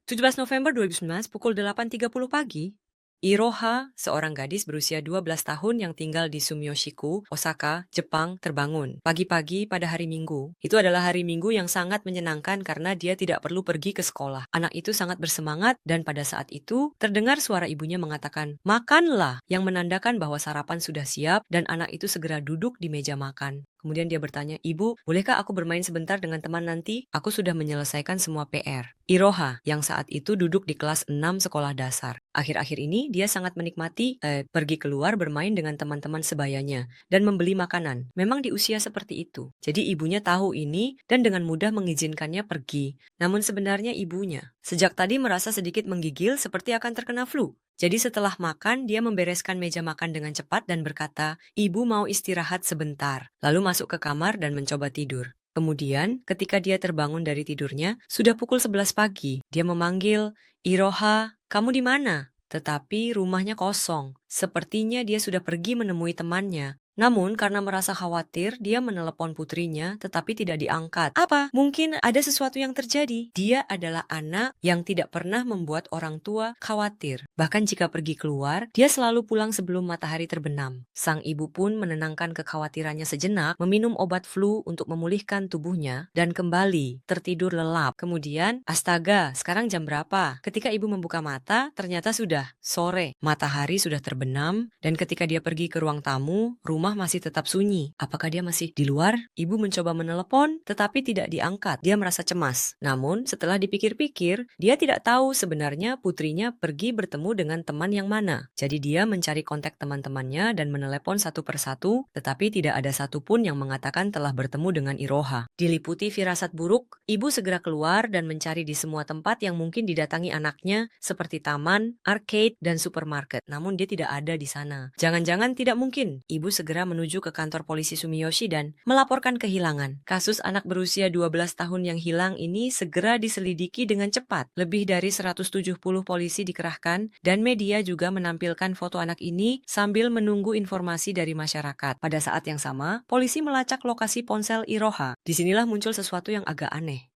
17 November 2019 pukul 8.30 pagi, Iroha, seorang gadis berusia 12 tahun yang tinggal di Sumiyoshiku, Osaka, Jepang, terbangun pagi-pagi pada hari Minggu. Itu adalah hari Minggu yang sangat menyenangkan karena dia tidak perlu pergi ke sekolah. Anak itu sangat bersemangat dan pada saat itu terdengar suara ibunya mengatakan, "Makanlah," yang menandakan bahwa sarapan sudah siap dan anak itu segera duduk di meja makan. Kemudian dia bertanya, "Ibu, bolehkah aku bermain sebentar dengan teman nanti? Aku sudah menyelesaikan semua PR." Iroha, yang saat itu duduk di kelas 6 sekolah dasar. Akhir-akhir ini, dia sangat menikmati pergi keluar bermain dengan teman-teman sebayanya dan membeli makanan. Memang di usia seperti itu. Jadi ibunya tahu ini dan dengan mudah mengizinkannya pergi. Namun sebenarnya ibunya sejak tadi merasa sedikit menggigil seperti akan terkena flu. Jadi setelah makan, dia membereskan meja makan dengan cepat dan berkata, "Ibu mau istirahat sebentar." Lalu masuk ke kamar dan mencoba tidur. Kemudian, ketika dia terbangun dari tidurnya, sudah pukul 11 pagi. Dia memanggil, "Iroha, kamu di mana?" Tetapi rumahnya kosong. Sepertinya dia sudah pergi menemui temannya. Namun, karena merasa khawatir, dia menelepon putrinya tetapi tidak diangkat. Apa? Mungkin ada sesuatu yang terjadi. Dia adalah anak yang tidak pernah membuat orang tua khawatir. Bahkan jika pergi keluar, dia selalu pulang sebelum matahari terbenam. Sang ibu pun menenangkan kekhawatirannya sejenak, meminum obat flu untuk memulihkan tubuhnya, dan kembali tertidur lelap. Kemudian, astaga, sekarang jam berapa? Ketika ibu membuka mata, ternyata sudah sore. Matahari sudah terbenam, dan ketika dia pergi ke ruang tamu, rumah masih tetap sunyi. Apakah dia masih di luar? Ibu mencoba menelepon, tetapi tidak diangkat. Dia merasa cemas. Namun, setelah dipikir-pikir, dia tidak tahu sebenarnya putrinya pergi bertemu dengan teman yang mana. Jadi dia mencari kontak teman-temannya dan menelepon satu persatu, tetapi tidak ada satupun yang mengatakan telah bertemu dengan Iroha. Diliputi firasat buruk, ibu segera keluar dan mencari di semua tempat yang mungkin didatangi anaknya, seperti taman, arcade, dan supermarket. Namun dia tidak ada di sana. Jangan-jangan tidak mungkin. Ibu segera menuju ke kantor polisi Sumiyoshi dan melaporkan kehilangan. Kasus anak berusia 12 tahun yang hilang ini segera diselidiki dengan cepat. Lebih dari 170 polisi dikerahkan dan media juga menampilkan foto anak ini sambil menunggu informasi dari masyarakat. Pada saat yang sama, polisi melacak lokasi ponsel Iroha. Disinilah muncul sesuatu yang agak aneh.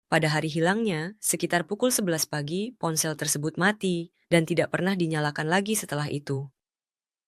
Pada hari hilangnya, sekitar pukul 11 pagi, ponsel tersebut mati dan tidak pernah dinyalakan lagi setelah itu.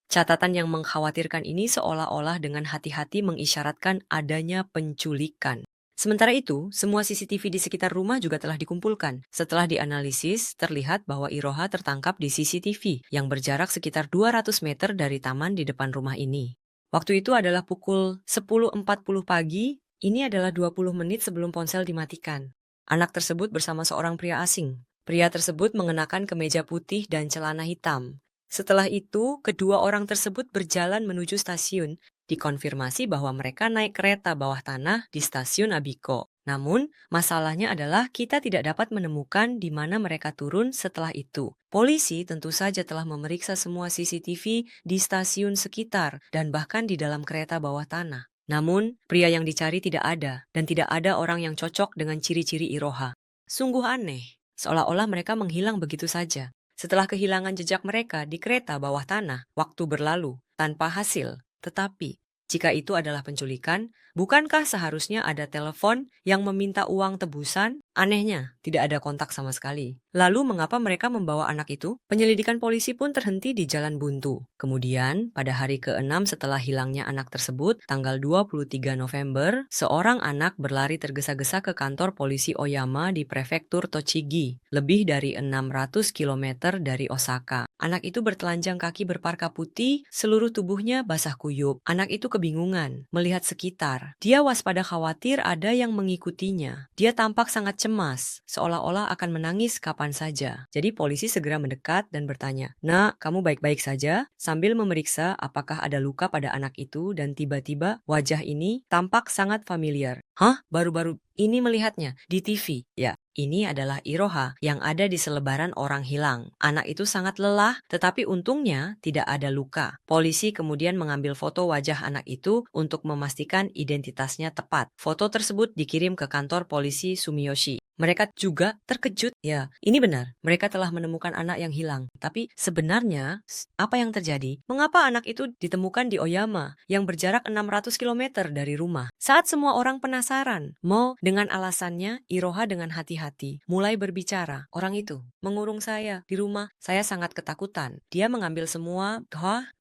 Catatan yang mengkhawatirkan ini seolah-olah dengan hati-hati mengisyaratkan adanya penculikan. Sementara itu, semua CCTV di sekitar rumah juga telah dikumpulkan. Setelah dianalisis, terlihat bahwa Iroha tertangkap di CCTV yang berjarak sekitar 200 meter dari taman di depan rumah ini. Waktu itu adalah pukul 10.40 pagi, ini adalah 20 menit sebelum ponsel dimatikan. Anak tersebut bersama seorang pria asing. Pria tersebut mengenakan kemeja putih dan celana hitam. Setelah itu, kedua orang tersebut berjalan menuju stasiun, dikonfirmasi bahwa mereka naik kereta bawah tanah di stasiun Abiko. Namun, masalahnya adalah kita tidak dapat menemukan di mana mereka turun setelah itu. Polisi tentu saja telah memeriksa semua CCTV di stasiun sekitar dan bahkan di dalam kereta bawah tanah. Namun, pria yang dicari tidak ada dan tidak ada orang yang cocok dengan ciri-ciri Iroha. Sungguh aneh, seolah-olah mereka menghilang begitu saja. Setelah kehilangan jejak mereka di kereta bawah tanah, waktu berlalu tanpa hasil. Tetapi, jika itu adalah penculikan, bukankah seharusnya ada telepon yang meminta uang tebusan? Anehnya, tidak ada kontak sama sekali. Lalu mengapa mereka membawa anak itu? Penyelidikan polisi pun terhenti di jalan buntu. Kemudian, pada hari ke-6 setelah hilangnya anak tersebut, tanggal 23 November, seorang anak berlari tergesa-gesa ke kantor polisi Oyama di prefektur Tochigi, lebih dari 600 km dari Osaka. Anak itu bertelanjang kaki berparka putih, seluruh tubuhnya basah kuyup. Anak itu kebingungan, melihat sekitar. Dia waspada khawatir ada yang mengikutinya. Dia tampak sangat cemas, seolah-olah akan menangis kapan saja. Jadi polisi segera mendekat dan bertanya, "Nak, kamu baik-baik saja?" Sambil memeriksa apakah ada luka pada anak itu dan tiba-tiba wajah ini tampak sangat familiar. Hah? Baru-baru ini melihatnya di TV. Ya, ini adalah Iroha yang ada di selebaran orang hilang. Anak itu sangat lelah, tetapi untungnya tidak ada luka. Polisi kemudian mengambil foto wajah anak itu untuk memastikan identitasnya tepat. Foto tersebut dikirim ke kantor polisi Sumiyoshi. Mereka juga terkejut. Ya, ini benar. Mereka telah menemukan anak yang hilang. Tapi sebenarnya, apa yang terjadi? Mengapa anak itu ditemukan di Oyama yang berjarak 600 kilometer dari rumah? Saat semua orang penasaran, Mo dengan alasannya, Iroha dengan hati-hati mulai berbicara. Orang itu mengurung saya di rumah. Saya sangat ketakutan. Dia mengambil semua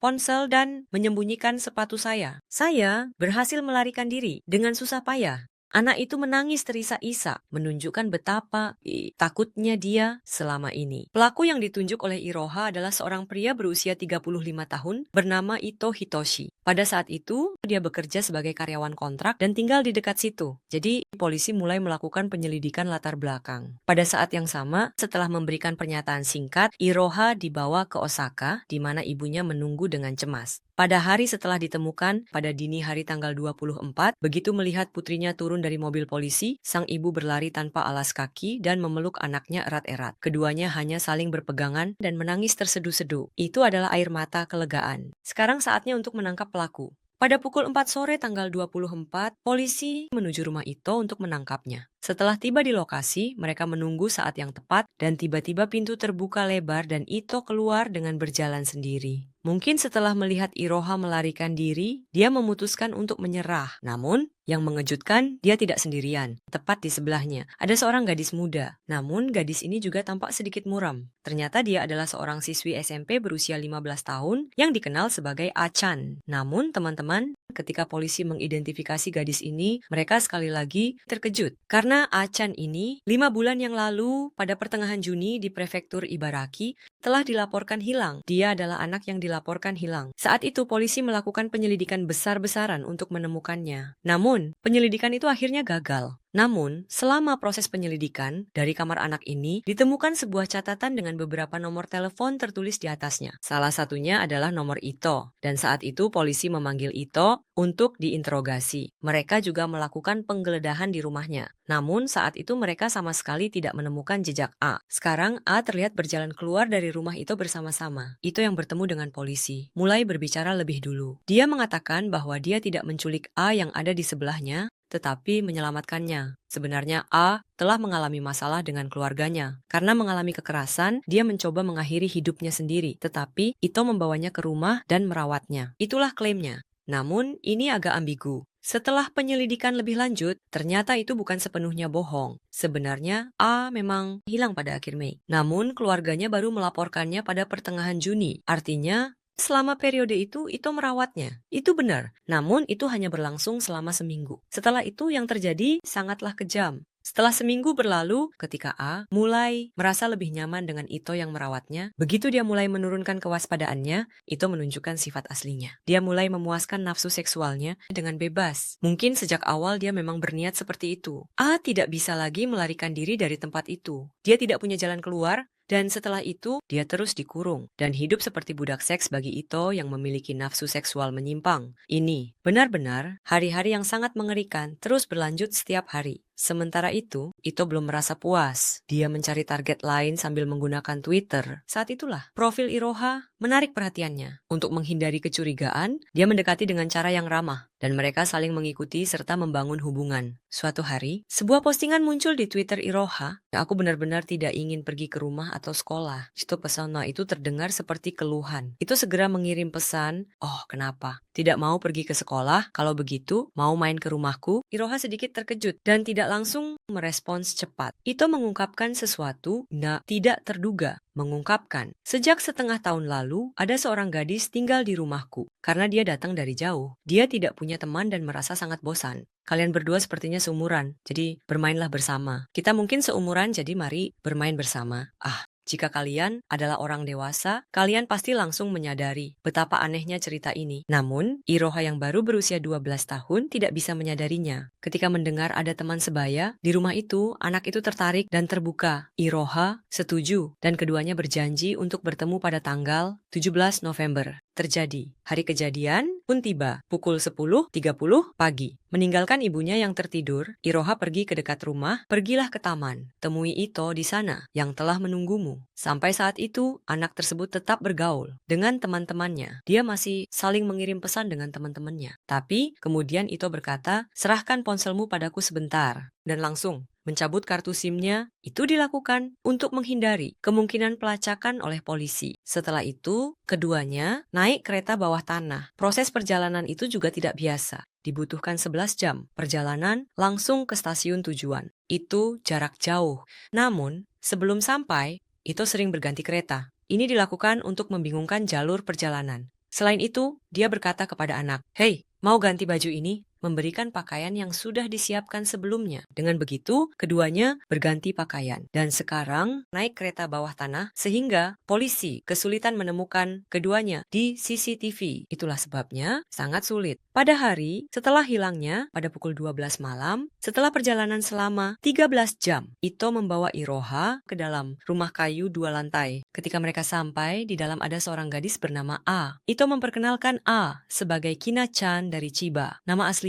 ponsel dan menyembunyikan sepatu saya. Saya berhasil melarikan diri dengan susah payah. Anak itu menangis terisak-isak, menunjukkan betapa takutnya dia selama ini. Pelaku yang ditunjuk oleh Iroha adalah seorang pria berusia 35 tahun bernama Ito Hitoshi. Pada saat itu, dia bekerja sebagai karyawan kontrak dan tinggal di dekat situ. Jadi, polisi mulai melakukan penyelidikan latar belakang. Pada saat yang sama, setelah memberikan pernyataan singkat, Iroha dibawa ke Osaka, di mana ibunya menunggu dengan cemas. Pada hari setelah ditemukan, pada dini hari tanggal 24, begitu melihat putrinya turun dari mobil polisi, sang ibu berlari tanpa alas kaki dan memeluk anaknya erat-erat. Keduanya hanya saling berpegangan dan menangis terseduh-seduh. Itu adalah air mata kelegaan. Sekarang saatnya untuk menangkap pelaku. Pada pukul 4 sore tanggal 24, polisi menuju rumah Ito untuk menangkapnya. Setelah tiba di lokasi, mereka menunggu saat yang tepat dan tiba-tiba pintu terbuka lebar dan Ito keluar dengan berjalan sendiri. Mungkin setelah melihat Iroha melarikan diri, dia memutuskan untuk menyerah. Namun, yang mengejutkan, dia tidak sendirian. Tepat di sebelahnya, ada seorang gadis muda. Namun, gadis ini juga tampak sedikit muram. Ternyata dia adalah seorang siswi SMP berusia 15 tahun yang dikenal sebagai Achan. Namun, teman-teman, ketika polisi mengidentifikasi gadis ini, mereka sekali lagi terkejut. Karena Achan ini 5 bulan yang lalu, pada pertengahan Juni di prefektur Ibaraki, telah dilaporkan hilang. Dia adalah anak yang dilaporkan hilang. Saat itu polisi melakukan penyelidikan besar-besaran untuk menemukannya. Namun, penyelidikan itu akhirnya gagal. Namun, selama proses penyelidikan, dari kamar anak ini ditemukan sebuah catatan dengan beberapa nomor telepon tertulis di atasnya. Salah satunya adalah nomor Ito, dan saat itu polisi memanggil Ito untuk diinterogasi. Mereka juga melakukan penggeledahan di rumahnya. Namun, saat itu mereka sama sekali tidak menemukan jejak A. Sekarang, A terlihat berjalan keluar dari rumah Ito bersama-sama. Ito yang bertemu dengan polisi, mulai berbicara lebih dulu. Dia mengatakan bahwa dia tidak menculik A yang ada di sebelahnya, tetapi menyelamatkannya. Sebenarnya A telah mengalami masalah dengan keluarganya. Karena mengalami kekerasan, dia mencoba mengakhiri hidupnya sendiri, tetapi Ito membawanya ke rumah dan merawatnya. Itulah klaimnya. Namun, ini agak ambigu. Setelah penyelidikan lebih lanjut, ternyata itu bukan sepenuhnya bohong. Sebenarnya, A memang hilang pada akhir Mei. Namun, keluarganya baru melaporkannya pada pertengahan Juni. Artinya, selama periode itu merawatnya. Itu benar. Namun itu hanya berlangsung selama seminggu. Setelah itu yang terjadi sangatlah kejam. Setelah seminggu berlalu, ketika A mulai merasa lebih nyaman dengan Ito yang merawatnya, begitu dia mulai menurunkan kewaspadaannya, Ito menunjukkan sifat aslinya. Dia mulai memuaskan nafsu seksualnya dengan bebas. Mungkin sejak awal dia memang berniat seperti itu. A tidak bisa lagi melarikan diri dari tempat itu. Dia tidak punya jalan keluar, dan setelah itu, dia terus dikurung dan hidup seperti budak seks bagi Ito yang memiliki nafsu seksual menyimpang. Ini benar-benar hari-hari yang sangat mengerikan terus berlanjut setiap hari. Sementara itu, Ito belum merasa puas. Dia mencari target lain sambil menggunakan Twitter. Saat itulah, profil Iroha menarik perhatiannya. Untuk menghindari kecurigaan, dia mendekati dengan cara yang ramah, dan mereka saling mengikuti serta membangun hubungan. Suatu hari, sebuah postingan muncul di Twitter Iroha. Aku benar-benar tidak ingin pergi ke rumah atau sekolah. Itu pesona itu terdengar seperti keluhan. Itu segera mengirim pesan, "Oh, kenapa? Tidak mau pergi ke sekolah? Kalau begitu, mau main ke rumahku?" Iroha sedikit terkejut dan tidak langsung merespons cepat. Ito mengungkapkan sesuatu tidak terduga. Mengungkapkan, sejak setengah tahun lalu, ada seorang gadis tinggal di rumahku. Karena dia datang dari jauh. Dia tidak punya teman dan merasa sangat bosan. Kalian berdua sepertinya seumuran, jadi bermainlah bersama. Kita mungkin seumuran, jadi mari bermain bersama. Jika kalian adalah orang dewasa, kalian pasti langsung menyadari betapa anehnya cerita ini. Namun, Iroha yang baru berusia 12 tahun tidak bisa menyadarinya. Ketika mendengar ada teman sebaya, di rumah itu, anak itu tertarik dan terbuka. Iroha setuju, dan keduanya berjanji untuk bertemu pada tanggal 17 November. Terjadi. Hari kejadian pun tiba, pukul 10.30 pagi. Meninggalkan ibunya yang tertidur, Iroha pergi ke dekat rumah, pergilah ke taman. Temui Ito di sana, yang telah menunggumu. Sampai saat itu, anak tersebut tetap bergaul dengan teman-temannya. Dia masih saling mengirim pesan dengan teman-temannya. Tapi, kemudian Ito berkata, "Serahkan ponselmu padaku sebentar." Dan langsung mencabut kartu SIM-nya, itu dilakukan untuk menghindari kemungkinan pelacakan oleh polisi. Setelah itu, keduanya naik kereta bawah tanah. Proses perjalanan itu juga tidak biasa. Dibutuhkan 11 jam perjalanan langsung ke stasiun tujuan. Itu jarak jauh. Namun, sebelum sampai, Ito sering berganti kereta. Ini dilakukan untuk membingungkan jalur perjalanan. Selain itu, dia berkata kepada anak, "Hei, mau ganti baju ini?" Memberikan pakaian yang sudah disiapkan sebelumnya. Dengan begitu, keduanya berganti pakaian. Dan sekarang naik kereta bawah tanah sehingga polisi kesulitan menemukan keduanya di CCTV. Itulah sebabnya sangat sulit. Pada hari setelah hilangnya pada pukul 12 malam, setelah perjalanan selama 13 jam, Ito membawa Iroha ke dalam rumah kayu 2 lantai. Ketika mereka sampai, di dalam ada seorang gadis bernama A. Ito memperkenalkan A sebagai Kina-chan dari Chiba. Nama aslinya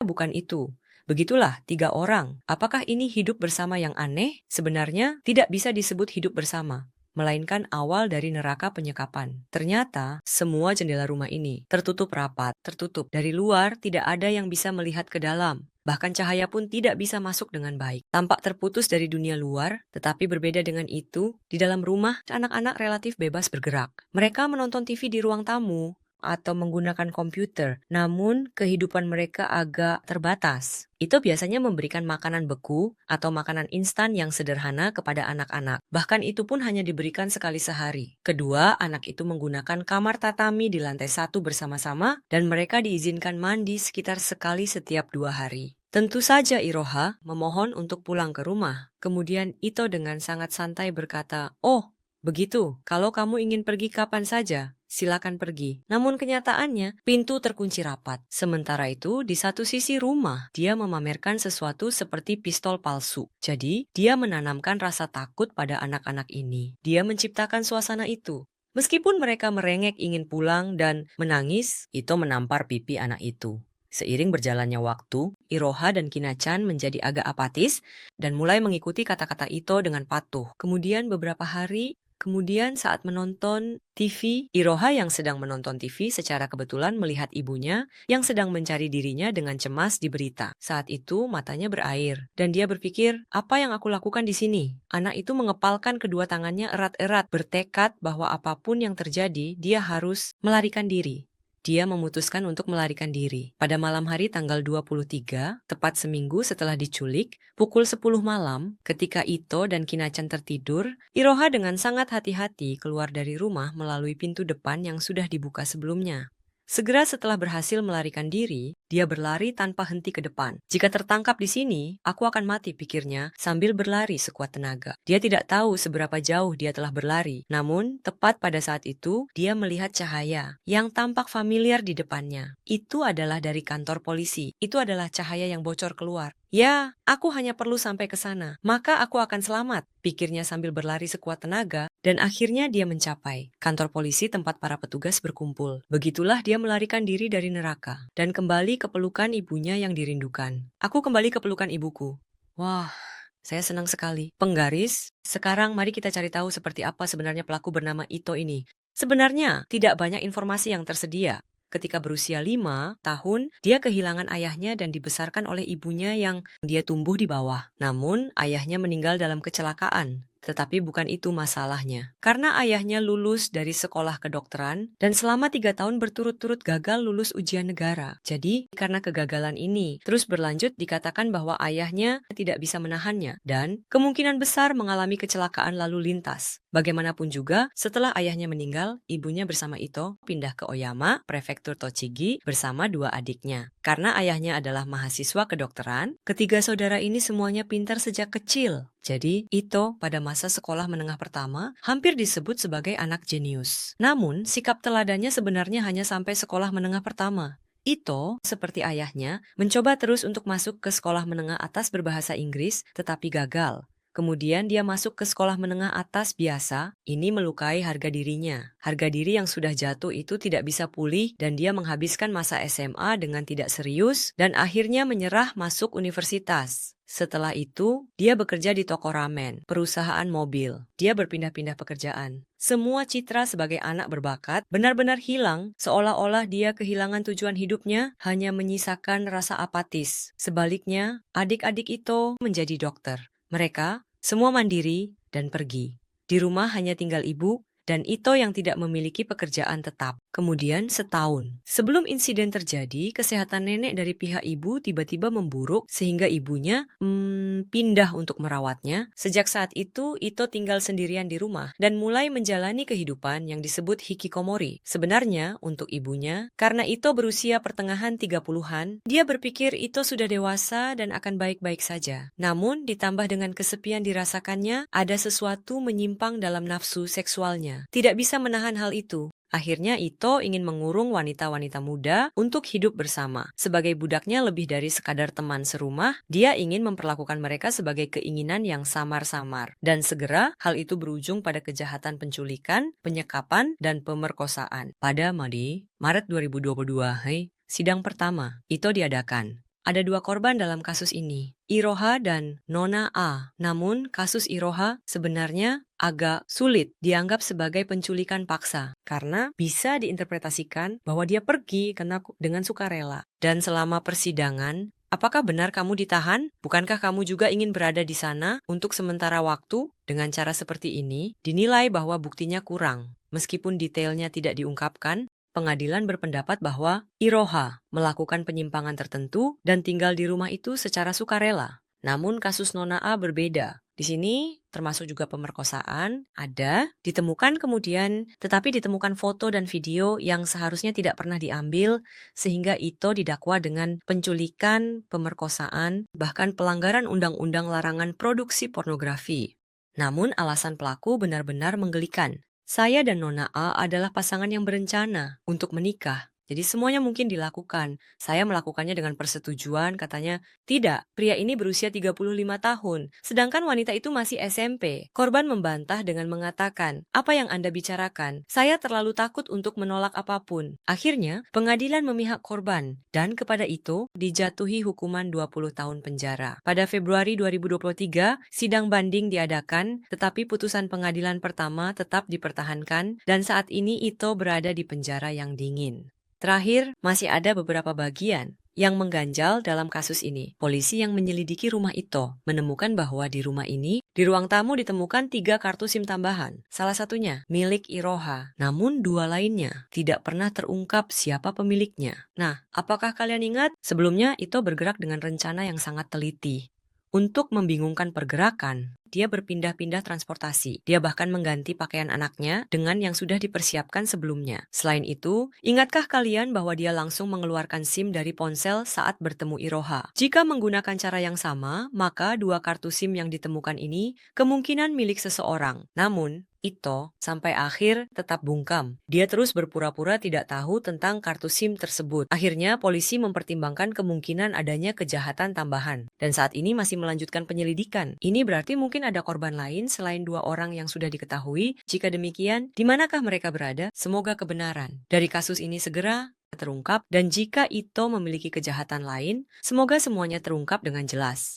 bukan itu. Begitulah 3 orang. Apakah ini hidup bersama yang aneh? Sebenarnya tidak bisa disebut hidup bersama, melainkan awal dari neraka penyekapan. Ternyata semua jendela rumah ini tertutup rapat, tertutup. Dari luar tidak ada yang bisa melihat ke dalam. Bahkan cahaya pun tidak bisa masuk dengan baik. Tampak terputus dari dunia luar, tetapi berbeda dengan itu, di dalam rumah anak-anak relatif bebas bergerak. Mereka menonton TV di ruang tamu atau menggunakan komputer, namun kehidupan mereka agak terbatas. Itu biasanya memberikan makanan beku atau makanan instan yang sederhana kepada anak-anak. Bahkan itu pun hanya diberikan sekali sehari. Kedua, anak itu menggunakan kamar tatami di lantai 1 bersama-sama dan mereka diizinkan mandi sekitar sekali setiap 2 hari. Tentu saja Iroha memohon untuk pulang ke rumah. Kemudian Ito dengan sangat santai berkata, "Oh, begitu, kalau kamu ingin pergi kapan saja, silakan pergi." Namun kenyataannya, pintu terkunci rapat. Sementara itu, di satu sisi rumah, dia memamerkan sesuatu seperti pistol palsu. Jadi, dia menanamkan rasa takut pada anak-anak ini. Dia menciptakan suasana itu. Meskipun mereka merengek ingin pulang dan menangis, Ito menampar pipi anak itu. Seiring berjalannya waktu, Iroha dan Kina-chan menjadi agak apatis dan mulai mengikuti kata-kata Ito dengan patuh. Kemudian beberapa hari kemudian saat menonton TV, Iroha yang sedang menonton TV secara kebetulan melihat ibunya yang sedang mencari dirinya dengan cemas di berita. Saat itu matanya berair dan dia berpikir, apa yang aku lakukan di sini? Anak itu mengepalkan kedua tangannya erat-erat, bertekad bahwa apapun yang terjadi, dia harus melarikan diri. Dia memutuskan untuk melarikan diri. Pada malam hari tanggal 23, tepat seminggu setelah diculik, pukul 10 malam, ketika Ito dan Kina-chan tertidur, Iroha dengan sangat hati-hati keluar dari rumah melalui pintu depan yang sudah dibuka sebelumnya. Segera setelah berhasil melarikan diri, dia berlari tanpa henti ke depan. Jika tertangkap di sini, aku akan mati, pikirnya sambil berlari sekuat tenaga. Dia tidak tahu seberapa jauh dia telah berlari. Namun, tepat pada saat itu, dia melihat cahaya yang tampak familiar di depannya. Itu adalah dari kantor polisi. Itu adalah cahaya yang bocor keluar. Ya, aku hanya perlu sampai ke sana. Maka aku akan selamat, pikirnya sambil berlari sekuat tenaga. Dan akhirnya dia mencapai kantor polisi tempat para petugas berkumpul. Begitulah dia melarikan diri dari neraka dan kembali ke pelukan ibunya yang dirindukan. Aku kembali ke pelukan ibuku. Wah, saya senang sekali. Penggaris, sekarang mari kita cari tahu seperti apa sebenarnya pelaku bernama Ito ini. Sebenarnya tidak banyak informasi yang tersedia. Ketika berusia 5 tahun, dia kehilangan ayahnya dan dibesarkan oleh ibunya yang dia tumbuh di bawah. Namun, ayahnya meninggal dalam kecelakaan. Tetapi bukan itu masalahnya. Karena ayahnya lulus dari sekolah kedokteran dan selama 3 tahun berturut-turut gagal lulus ujian negara. Jadi, karena kegagalan ini terus berlanjut dikatakan bahwa ayahnya tidak bisa menahannya dan kemungkinan besar mengalami kecelakaan lalu lintas. Bagaimanapun juga, setelah ayahnya meninggal, ibunya bersama Ito pindah ke Oyama, prefektur Tochigi, bersama 2 adiknya. Karena ayahnya adalah mahasiswa kedokteran, ketiga saudara ini semuanya pintar sejak kecil. Jadi, Ito pada masa sekolah menengah pertama hampir disebut sebagai anak jenius. Namun, sikap teladannya sebenarnya hanya sampai sekolah menengah pertama. Ito, seperti ayahnya, mencoba terus untuk masuk ke sekolah menengah atas berbahasa Inggris, tetapi gagal. Kemudian dia masuk ke sekolah menengah atas biasa, ini melukai harga dirinya. Harga diri yang sudah jatuh itu tidak bisa pulih dan dia menghabiskan masa SMA dengan tidak serius dan akhirnya menyerah masuk universitas. Setelah itu, dia bekerja di toko ramen, perusahaan mobil. Dia berpindah-pindah pekerjaan. Semua citra sebagai anak berbakat benar-benar hilang, seolah-olah dia kehilangan tujuan hidupnya, hanya menyisakan rasa apatis. Sebaliknya, adik-adik itu menjadi dokter. Mereka semua mandiri dan pergi. Di rumah hanya tinggal ibu dan Ito yang tidak memiliki pekerjaan tetap. Kemudian setahun. Sebelum insiden terjadi, kesehatan nenek dari pihak ibu tiba-tiba memburuk sehingga ibunya pindah untuk merawatnya. Sejak saat itu, Ito tinggal sendirian di rumah dan mulai menjalani kehidupan yang disebut hikikomori. Sebenarnya, untuk ibunya, karena Ito berusia pertengahan 30-an, dia berpikir Ito sudah dewasa dan akan baik-baik saja. Namun, ditambah dengan kesepian dirasakannya, ada sesuatu menyimpang dalam nafsu seksualnya. Tidak bisa menahan hal itu. Akhirnya Ito ingin mengurung wanita-wanita muda untuk hidup bersama. Sebagai budaknya lebih dari sekadar teman serumah, dia ingin memperlakukan mereka sebagai keinginan yang samar-samar. Dan segera hal itu berujung pada kejahatan penculikan, penyekapan, dan pemerkosaan. Pada Maret 2022, sidang pertama, Ito diadakan. Ada 2 korban dalam kasus ini, Iroha dan Nona A. Namun, kasus Iroha sebenarnya agak sulit dianggap sebagai penculikan paksa karena bisa diinterpretasikan bahwa dia pergi dengan sukarela. Dan selama persidangan, apakah benar kamu ditahan? Bukankah kamu juga ingin berada di sana untuk sementara waktu? Dengan cara seperti ini, dinilai bahwa buktinya kurang. Meskipun detailnya tidak diungkapkan, pengadilan berpendapat bahwa Iroha melakukan penyimpangan tertentu dan tinggal di rumah itu secara sukarela. Namun kasus Nona A berbeda. Di sini termasuk juga pemerkosaan, ditemukan kemudian, tetapi ditemukan foto dan video yang seharusnya tidak pernah diambil, sehingga Ito didakwa dengan penculikan, pemerkosaan, bahkan pelanggaran undang-undang larangan produksi pornografi. Namun alasan pelaku benar-benar menggelikan. Saya dan Nona A adalah pasangan yang berencana untuk menikah. Jadi semuanya mungkin dilakukan. Saya melakukannya dengan persetujuan, katanya. Tidak, pria ini berusia 35 tahun, sedangkan wanita itu masih SMP. Korban membantah dengan mengatakan, apa yang Anda bicarakan? Saya terlalu takut untuk menolak apapun. Akhirnya, pengadilan memihak korban, dan kepada itu dijatuhi hukuman 20 tahun penjara. Pada Februari 2023, sidang banding diadakan, tetapi putusan pengadilan pertama tetap dipertahankan, dan saat ini Ito berada di penjara yang dingin. Terakhir, masih ada beberapa bagian yang mengganjal dalam kasus ini. Polisi yang menyelidiki rumah Ito menemukan bahwa di rumah ini, di ruang tamu ditemukan 3 kartu SIM tambahan. Salah satunya milik Iroha, namun 2 lainnya tidak pernah terungkap siapa pemiliknya. Nah, apakah kalian ingat? Sebelumnya Ito bergerak dengan rencana yang sangat teliti. Untuk membingungkan pergerakan, dia berpindah-pindah transportasi. Dia bahkan mengganti pakaian anaknya dengan yang sudah dipersiapkan sebelumnya. Selain itu, ingatkah kalian bahwa dia langsung mengeluarkan SIM dari ponsel saat bertemu Iroha? Jika menggunakan cara yang sama, maka 2 kartu SIM yang ditemukan ini kemungkinan milik seseorang. Namun, Ito sampai akhir tetap bungkam. Dia terus berpura-pura tidak tahu tentang kartu SIM tersebut. Akhirnya polisi mempertimbangkan kemungkinan adanya kejahatan tambahan. Dan saat ini masih melanjutkan penyelidikan. Ini berarti mungkin ada korban lain selain 2 orang yang sudah diketahui. Jika demikian, di manakah mereka berada? Semoga kebenaran dari kasus ini segera terungkap, dan jika Ito memiliki kejahatan lain, semoga semuanya terungkap dengan jelas.